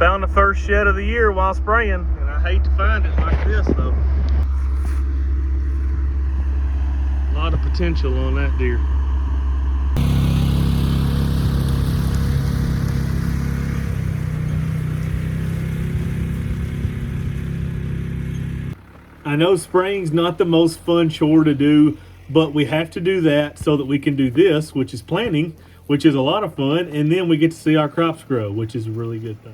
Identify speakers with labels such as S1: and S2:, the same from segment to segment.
S1: Found the first shed of the year while spraying, and I hate to find it like this though. A lot of potential on that deer. I know spraying's not the most fun chore to do, but we have to do that so that we can do this, which is planting, which is a lot of fun, and then we get to see our crops grow, which is a really good thing.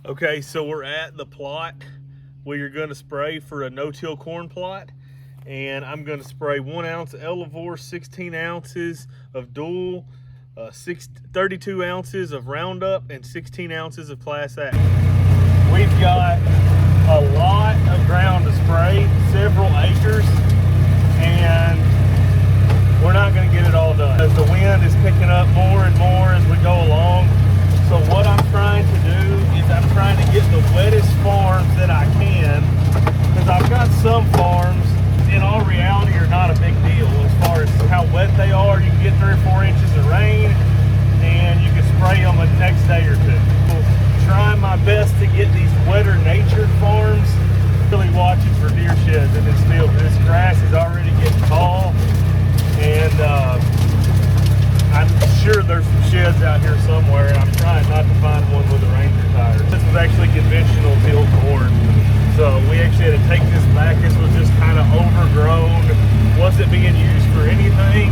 S1: Okay, so we're at the plot where you're going to spray for a no-till corn plot, and I'm going to spray 1 ounce Elevore, 16 ounces of Dual, 32 ounces of Roundup, and 16 ounces of Class A. We've got a lot of ground to spray, several acres, and we're not going to get it all done as the wind is picking up more and more as we go along. So what I'm trying to do is I'm trying to get the wettest farms that I can, because I've got some farms in all reality are not a big deal as far as how wet they are. You can get 3 or 4 inches of rain and you can spray them the next day or two. Trying my best to get these wetter natured farms. Really watching for deer sheds in this field. This grass is already getting tall, and I'm sure there's some sheds out here somewhere, and I'm trying not to find one with a Ranger tire. This was actually conventional till corn, so we actually had to take this back. This was just kind of overgrown, wasn't being used for anything.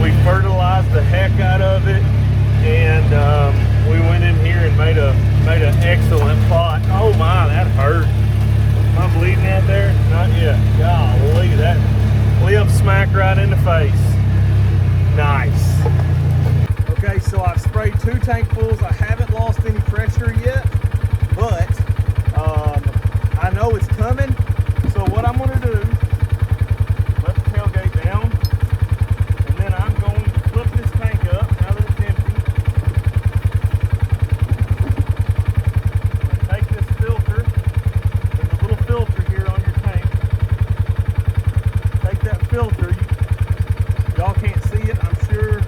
S1: We fertilized the heck out of it, and we went in here and made an excellent plot. Oh my, that hurt. Am I bleeding out there? Not yet. Golly, that limbed smack right in the face. Nice. Okay, so I've sprayed 2 tankfuls. I haven't lost any pressure yet, but I know it's coming. So what I'm going to do, let the tailgate down, and then I'm going to flip this tank up now that it's empty. I'm going to take this filter. There's a little filter here on your tank. Take that filter. Y'all can't see it, I'm sure.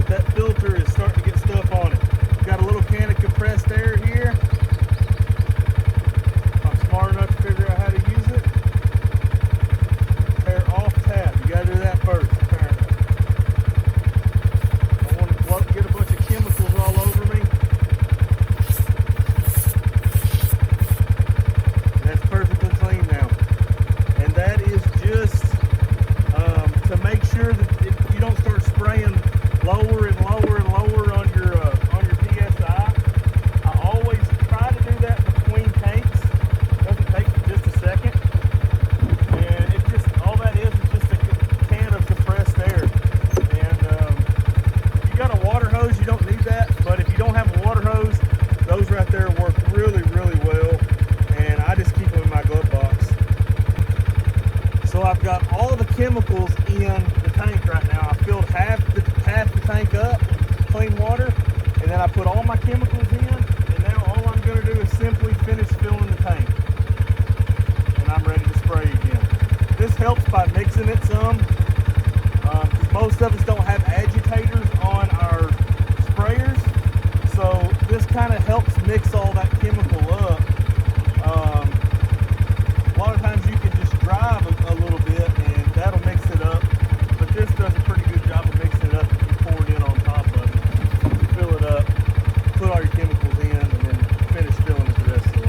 S1: That filter is starting to get stuff on it. Got a little can of compressed air here. I'm smart enough to figure out how to use it. Air off tap. You gotta do that first. I want to get a bunch of chemicals all over me. And that's perfectly clean now. And that is just to make sure that you don't start spraying lower and lower and lower on your PSI. I always try to do that between tanks. It doesn't take just a second. And it just, all that is just a can of compressed air. And if you got a water hose, you don't need that. But if you don't have a water hose, those right there work really, really well. And I just keep them in my glove box. So I've got all of the chemicals in the tank right now. I filled half the tank up, clean water, and then I put all my chemicals in, and now all I'm going to do is simply finish filling the tank. And I'm ready to spray again. This helps by mixing it some, because most of us don't have agitators on our sprayers, so this kind of helps mix all that chemical up. A lot of times you can just drive a little bit and that'll mix it up, but this does a pretty good job of mixing it up if you pour it in on top of it. Fill it up, put all your chemicals in, and then finish filling it the rest of the way.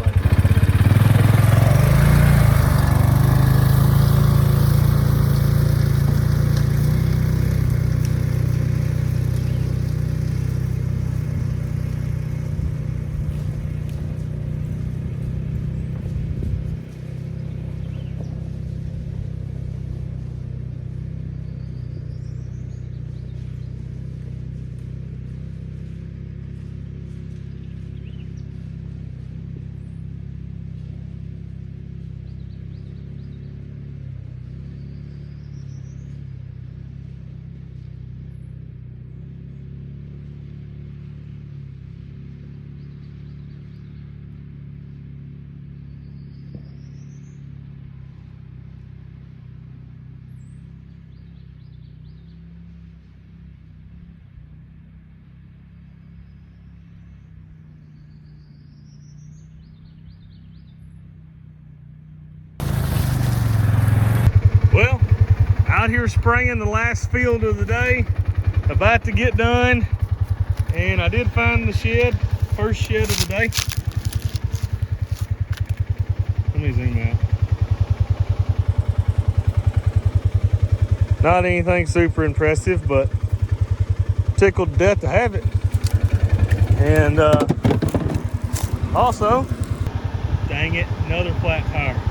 S1: Out here spraying the last field of the day, about to get done, and I did find the shed, first shed of the day. Let me zoom out. Not anything super impressive, but tickled to death to have it. And also, dang it, another flat tire.